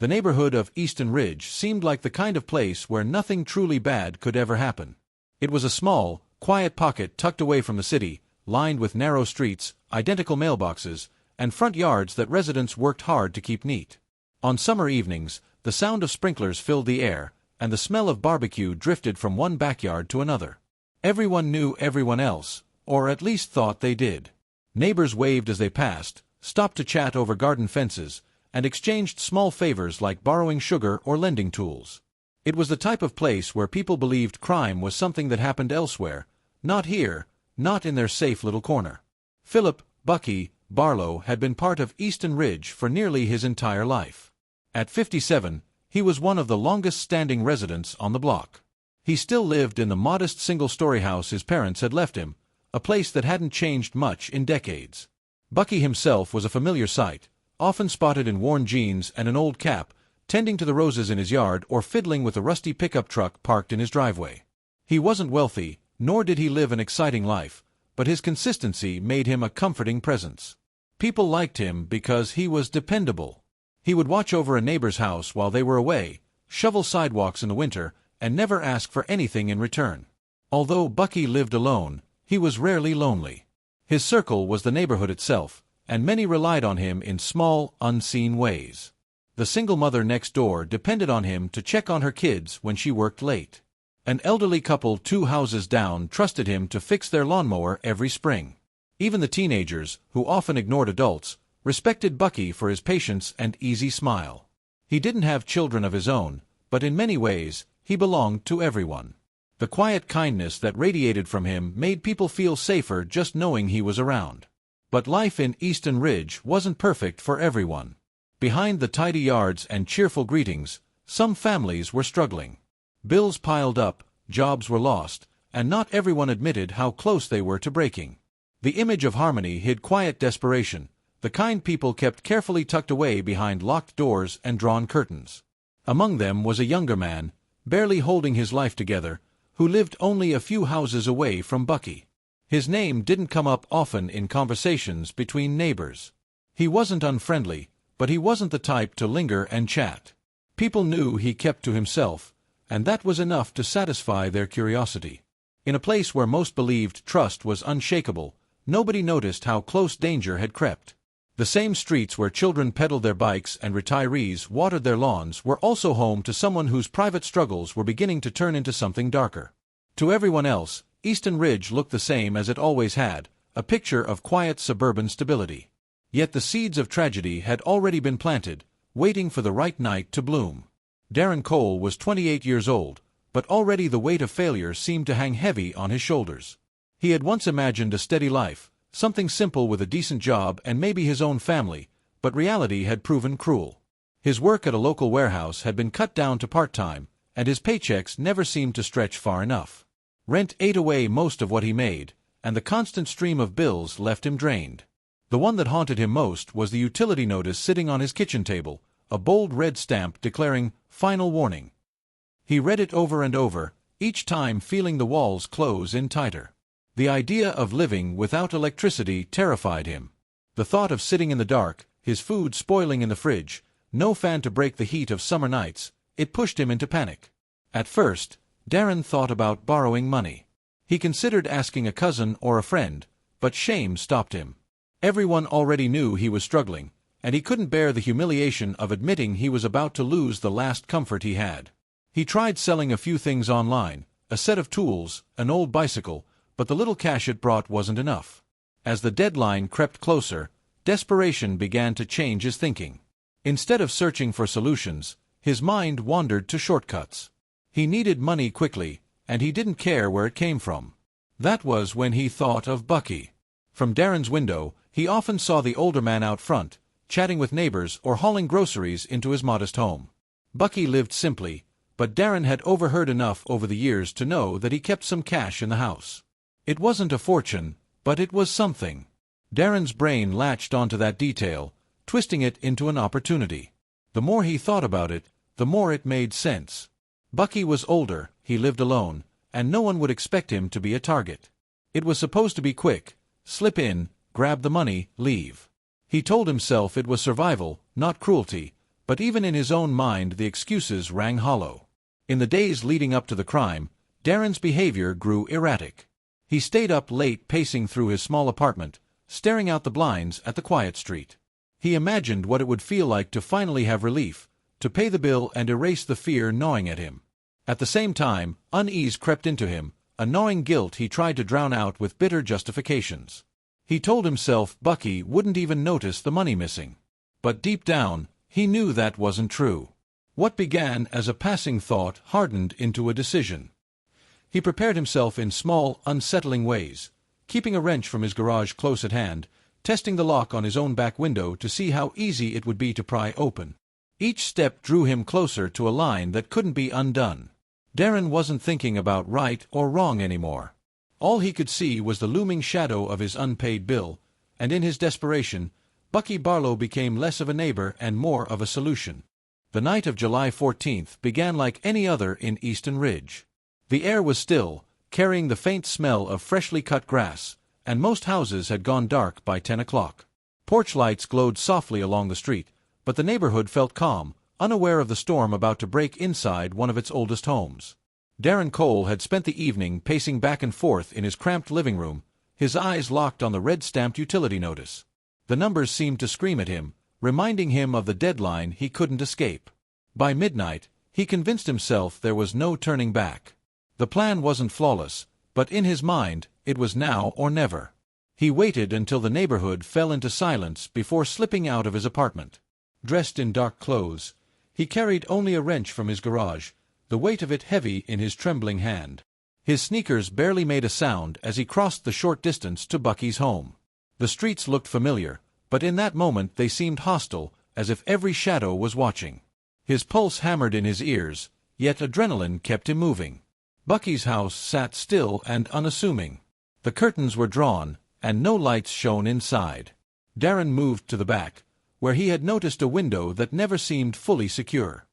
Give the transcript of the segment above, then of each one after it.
The neighborhood of Easton Ridge seemed like the kind of place where nothing truly bad could ever happen. It was a small, quiet pocket tucked away from the city, lined with narrow streets, identical mailboxes, and front yards that residents worked hard to keep neat. On summer evenings, the sound of sprinklers filled the air, and the smell of barbecue drifted from one backyard to another. Everyone knew everyone else, or at least thought they did. Neighbors waved as they passed, stopped to chat over garden fences, and exchanged small favors like borrowing sugar or lending tools. It was the type of place where people believed crime was something that happened elsewhere, not here, not in their safe little corner. Philip, Buckie, Barlow had been part of Easton Ridge for nearly his entire life. At 57, he was one of the longest-standing residents on the block. He still lived in the modest single-story house his parents had left him, a place that hadn't changed much in decades. Buckie himself was a familiar sight, often spotted in worn jeans and an old cap, tending to the roses in his yard or fiddling with a rusty pickup truck parked in his driveway. He wasn't wealthy, nor did he live an exciting life, but his consistency made him a comforting presence. People liked him because he was dependable. He would watch over a neighbor's house while they were away, shovel sidewalks in the winter, and never ask for anything in return. Although Buckie lived alone, he was rarely lonely. His circle was the neighborhood itself, and many relied on him in small, unseen ways. The single mother next door depended on him to check on her kids when she worked late. An elderly couple 2 houses down trusted him to fix their lawnmower every spring. Even the teenagers, who often ignored adults, respected Buckie for his patience and easy smile. He didn't have children of his own, but in many ways, he belonged to everyone. The quiet kindness that radiated from him made people feel safer just knowing he was around. But life in Easton Ridge wasn't perfect for everyone. Behind the tidy yards and cheerful greetings, some families were struggling. Bills piled up, jobs were lost, and not everyone admitted how close they were to breaking. The image of harmony hid quiet desperation, the kind people kept carefully tucked away behind locked doors and drawn curtains. Among them was a younger man, barely holding his life together, who lived only a few houses away from Buckie. His name didn't come up often in conversations between neighbors. He wasn't unfriendly, but he wasn't the type to linger and chat. People knew he kept to himself, and that was enough to satisfy their curiosity. In a place where most believed trust was unshakable, nobody noticed how close danger had crept. The same streets where children pedaled their bikes and retirees watered their lawns were also home to someone whose private struggles were beginning to turn into something darker. To everyone else, Easton Ridge looked the same as it always had, a picture of quiet suburban stability. Yet the seeds of tragedy had already been planted, waiting for the right night to bloom. Darren Cole was 28 years old, but already the weight of failure seemed to hang heavy on his shoulders. He had once imagined a steady life, something simple with a decent job and maybe his own family, but reality had proven cruel. His work at a local warehouse had been cut down to part-time, and his paychecks never seemed to stretch far enough. Rent ate away most of what he made, and the constant stream of bills left him drained. The one that haunted him most was the utility notice sitting on his kitchen table, a bold red stamp declaring, "Final Warning." He read it over and over, each time feeling the walls close in tighter. The idea of living without electricity terrified him. The thought of sitting in the dark, his food spoiling in the fridge, no fan to break the heat of summer nights, it pushed him into panic. At first, Darren thought about borrowing money. He considered asking a cousin or a friend, but shame stopped him. Everyone already knew he was struggling, and he couldn't bear the humiliation of admitting he was about to lose the last comfort he had. He tried selling a few things online, a set of tools, an old bicycle, but the little cash it brought wasn't enough. As the deadline crept closer, desperation began to change his thinking. Instead of searching for solutions, his mind wandered to shortcuts. He needed money quickly, and he didn't care where it came from. That was when he thought of Buckie. From Darren's window, he often saw the older man out front, chatting with neighbors or hauling groceries into his modest home. Buckie lived simply, but Darren had overheard enough over the years to know that he kept some cash in the house. It wasn't a fortune, but it was something. Darren's brain latched onto that detail, twisting it into an opportunity. The more he thought about it, the more it made sense. Buckie was older, he lived alone, and no one would expect him to be a target. It was supposed to be quick, slip in, grab the money, leave. He told himself it was survival, not cruelty, But even in his own mind the excuses rang hollow. In the days leading up to the crime, Darren's behavior grew erratic. He stayed up late pacing through his small apartment, staring out the blinds at the quiet street. He imagined what it would feel like to finally have relief, to pay the bill and erase the fear gnawing at him. At the same time, unease crept into him, a gnawing guilt he tried to drown out with bitter justifications. He told himself Buckie wouldn't even notice the money missing. But deep down, he knew that wasn't true. What began as a passing thought hardened into a decision. He prepared himself in small, unsettling ways, keeping a wrench from his garage close at hand, testing the lock on his own back window to see how easy it would be to pry open. Each step drew him closer to a line that couldn't be undone. Darren wasn't thinking about right or wrong anymore. All he could see was the looming shadow of his unpaid bill, and in his desperation, Buckie Barlow became less of a neighbor and more of a solution. The night of July 14th began like any other in Easton Ridge. The air was still, carrying the faint smell of freshly cut grass, and most houses had gone dark by 10 o'clock. Porch lights glowed softly along the street, but the neighborhood felt calm, unaware of the storm about to break inside one of its oldest homes. Darren Cole had spent the evening pacing back and forth in his cramped living room, his eyes locked on the red-stamped utility notice. The numbers seemed to scream at him, reminding him of the deadline he couldn't escape. By midnight, he convinced himself there was no turning back. The plan wasn't flawless, but in his mind, it was now or never. He waited until the neighborhood fell into silence before slipping out of his apartment. Dressed in dark clothes, he carried only a wrench from his garage, the weight of it heavy in his trembling hand. His sneakers barely made a sound as he crossed the short distance to Buckie's home. The streets looked familiar, but in that moment they seemed hostile, as if every shadow was watching. His pulse hammered in his ears, yet adrenaline kept him moving. Buckie's house sat still and unassuming. The curtains were drawn, and no lights shone inside. Darren moved to the back, where he had noticed a window that never seemed fully secure.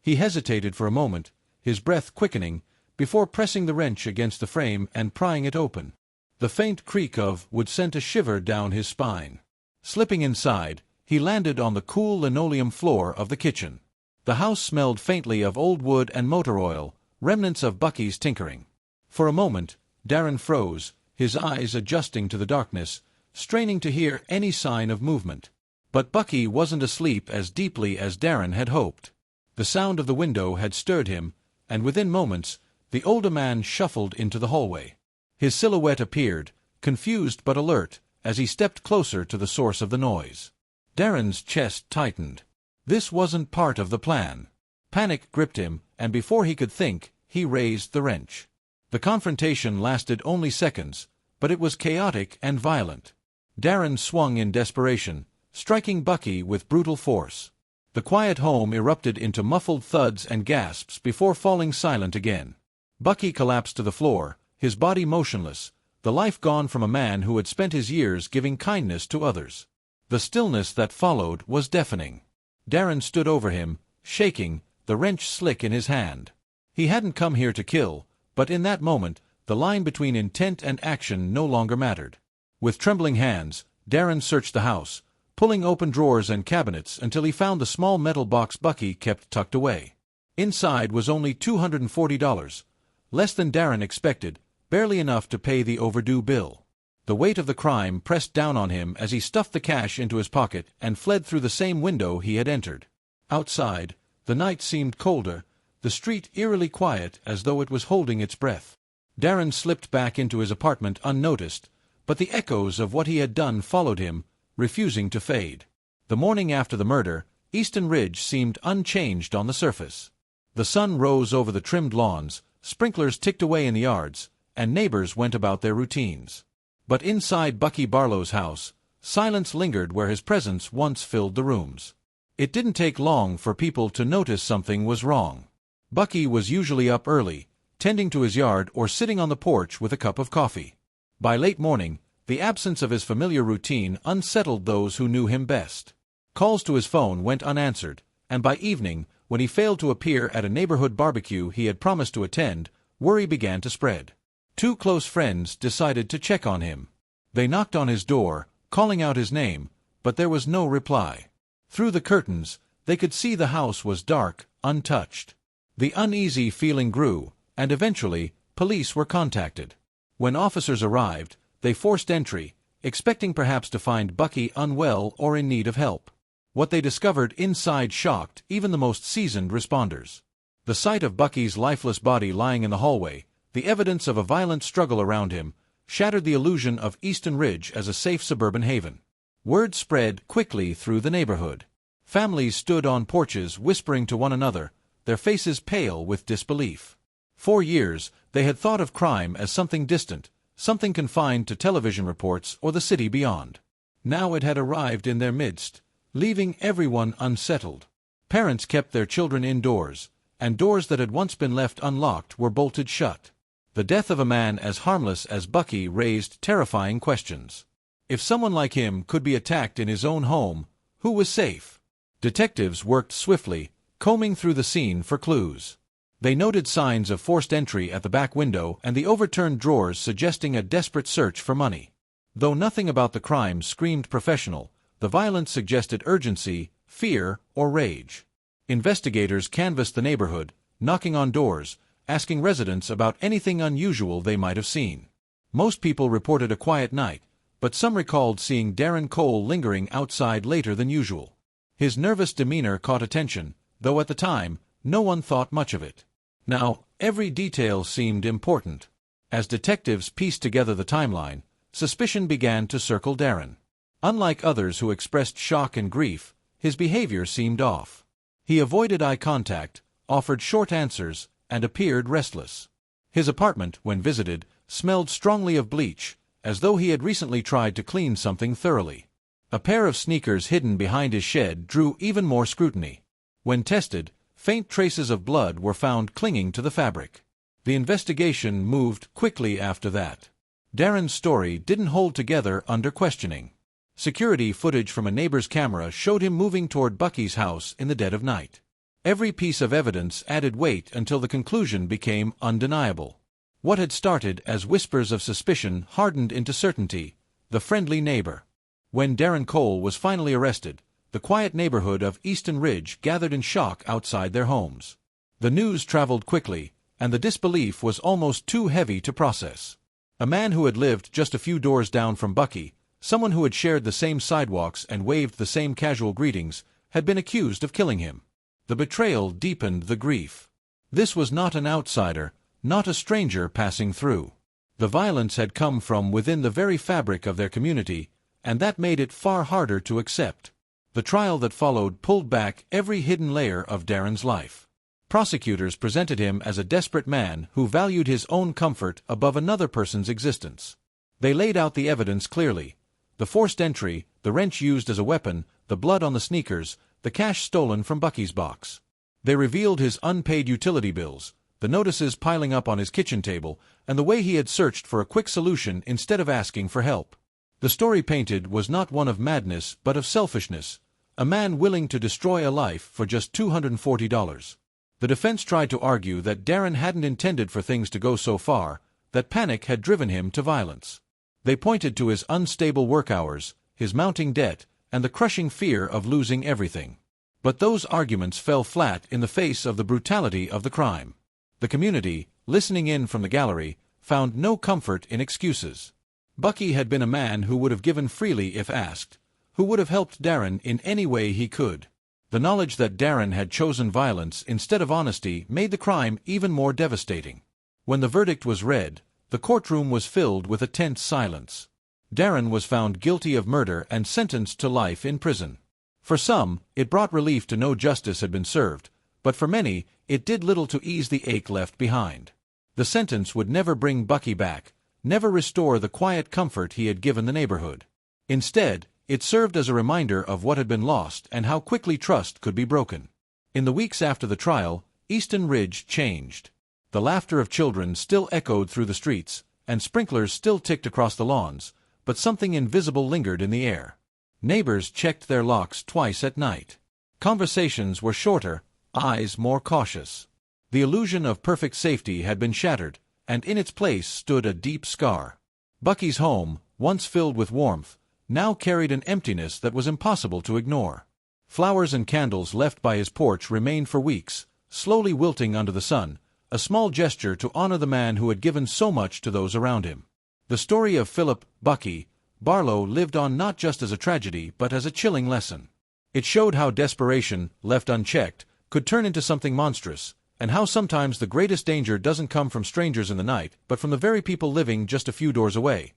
He hesitated for a moment, his breath quickening, before pressing the wrench against the frame and prying it open. The faint creak of wood sent a shiver down his spine. Slipping inside, he landed on the cool linoleum floor of the kitchen. The house smelled faintly of old wood and motor oil, remnants of Buckie's tinkering. For a moment, Darren froze, his eyes adjusting to the darkness, straining to hear any sign of movement. But Buckie wasn't asleep as deeply as Darren had hoped. The sound of the window had stirred him, and within moments, the older man shuffled into the hallway. His silhouette appeared, confused but alert, as he stepped closer to the source of the noise. Darren's chest tightened. This wasn't part of the plan. Panic gripped him, and before he could think, he raised the wrench. The confrontation lasted only seconds, but it was chaotic and violent. Darren swung in desperation, striking Buckie with brutal force. The quiet home erupted into muffled thuds and gasps before falling silent again. Buckie collapsed to the floor, his body motionless, the life gone from a man who had spent his years giving kindness to others. The stillness that followed was deafening. Darren stood over him, shaking, the wrench slick in his hand. He hadn't come here to kill, but in that moment, the line between intent and action no longer mattered. With trembling hands, Darren searched the house, pulling open drawers and cabinets until he found the small metal box Buckie kept tucked away. Inside was only $240, less than Darren expected, barely enough to pay the overdue bill. The weight of the crime pressed down on him as he stuffed the cash into his pocket and fled through the same window he had entered. Outside, the night seemed colder, the street eerily quiet as though it was holding its breath. Darren slipped back into his apartment unnoticed, but the echoes of what he had done followed him, refusing to fade. The morning after the murder, Easton Ridge seemed unchanged on the surface. The sun rose over the trimmed lawns, sprinklers ticked away in the yards, and neighbors went about their routines. But inside Buckie Barlow's house, silence lingered where his presence once filled the rooms. It didn't take long for people to notice something was wrong. Buckie was usually up early, tending to his yard or sitting on the porch with a cup of coffee. By late morning, the absence of his familiar routine unsettled those who knew him best. Calls to his phone went unanswered, and by evening, when he failed to appear at a neighborhood barbecue he had promised to attend, worry began to spread. Two close friends decided to check on him. They knocked on his door, calling out his name, but there was no reply. Through the curtains, They could see the house was dark, untouched. The uneasy feeling grew, and eventually, police were contacted. When officers arrived, they forced entry, expecting perhaps to find Buckie unwell or in need of help. What they discovered inside shocked even the most seasoned responders. The sight of Buckie's lifeless body lying in the hallway, the evidence of a violent struggle around him, shattered the illusion of Easton Ridge as a safe suburban haven. Word spread quickly through the neighborhood. Families stood on porches whispering to one another, their faces pale with disbelief. For years, they had thought of crime as something distant, something confined to television reports or the city beyond. Now it had arrived in their midst, leaving everyone unsettled. Parents kept their children indoors, and doors that had once been left unlocked were bolted shut. The death of a man as harmless as Buckie raised terrifying questions. If someone like him could be attacked in his own home, who was safe? Detectives worked swiftly, combing through the scene for clues. They noted signs of forced entry at the back window and the overturned drawers suggesting a desperate search for money. Though nothing about the crime screamed professional, the violence suggested urgency, fear, or rage. Investigators canvassed the neighborhood, knocking on doors, asking residents about anything unusual they might have seen. Most people reported a quiet night, but some recalled seeing Darren Cole lingering outside later than usual. His nervous demeanor caught attention, though at the time, no one thought much of it. Now, every detail seemed important. As detectives pieced together the timeline, suspicion began to circle Darren. Unlike others who expressed shock and grief, his behavior seemed off. He avoided eye contact, offered short answers, and appeared restless. His apartment, when visited, smelled strongly of bleach, as though he had recently tried to clean something thoroughly. A pair of sneakers hidden behind his shed drew even more scrutiny. When tested, faint traces of blood were found clinging to the fabric. The investigation moved quickly after that. Darren's story didn't hold together under questioning. Security footage from a neighbor's camera showed him moving toward Buckie's house in the dead of night. Every piece of evidence added weight until the conclusion became undeniable. What had started as whispers of suspicion hardened into certainty: the friendly neighbor. When Darren Cole was finally arrested, the quiet neighborhood of Easton Ridge gathered in shock outside their homes. The news traveled quickly, and the disbelief was almost too heavy to process. A man who had lived just a few doors down from Buckie, someone who had shared the same sidewalks and waved the same casual greetings, had been accused of killing him. The betrayal deepened the grief. This was not an outsider, not a stranger passing through. The violence had come from within the very fabric of their community, and that made it far harder to accept. The trial that followed pulled back every hidden layer of Darren's life. Prosecutors presented him as a desperate man who valued his own comfort above another person's existence. They laid out the evidence clearly: the forced entry, the wrench used as a weapon, the blood on the sneakers, the cash stolen from Buckie's box. They revealed his unpaid utility bills, the notices piling up on his kitchen table, and the way he had searched for a quick solution instead of asking for help. The story painted was not one of madness but of selfishness, a man willing to destroy a life for just $240. The defense tried to argue that Darren hadn't intended for things to go so far, that panic had driven him to violence. They pointed to his unstable work hours, his mounting debt, and the crushing fear of losing everything. But those arguments fell flat in the face of the brutality of the crime. The community, listening in from the gallery, found no comfort in excuses. Buckie had been a man who would have given freely if asked, who would have helped Darren in any way he could. The knowledge that Darren had chosen violence instead of honesty made the crime even more devastating. When the verdict was read, the courtroom was filled with a tense silence. Darren was found guilty of murder and sentenced to life in prison. For some, it brought relief to know justice had been served, but for many, it did little to ease the ache left behind. The sentence would never bring Buckie back, never restore the quiet comfort he had given the neighborhood. Instead, it served as a reminder of what had been lost and how quickly trust could be broken. In the weeks after the trial, Easton Ridge changed. The laughter of children still echoed through the streets, and sprinklers still ticked across the lawns, but something invisible lingered in the air. Neighbors checked their locks twice at night. Conversations were shorter, eyes more cautious. The illusion of perfect safety had been shattered, and in its place stood a deep scar. Buckie's home, once filled with warmth, now carried an emptiness that was impossible to ignore. Flowers and candles left by his porch remained for weeks, slowly wilting under the sun, a small gesture to honor the man who had given so much to those around him. The story of Philip Buckie Barlow lived on not just as a tragedy but as a chilling lesson. It showed how desperation, left unchecked, could turn into something monstrous, and how sometimes the greatest danger doesn't come from strangers in the night, but from the very people living just a few doors away.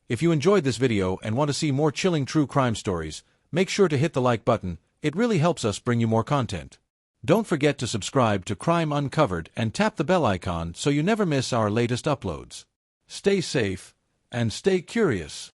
If you enjoyed this video and want to see more chilling true crime stories, make sure to hit the like button. It really helps us bring you more content. Don't forget to subscribe to Crime Uncovered and tap the bell icon so you never miss our latest uploads. Stay safe and stay curious.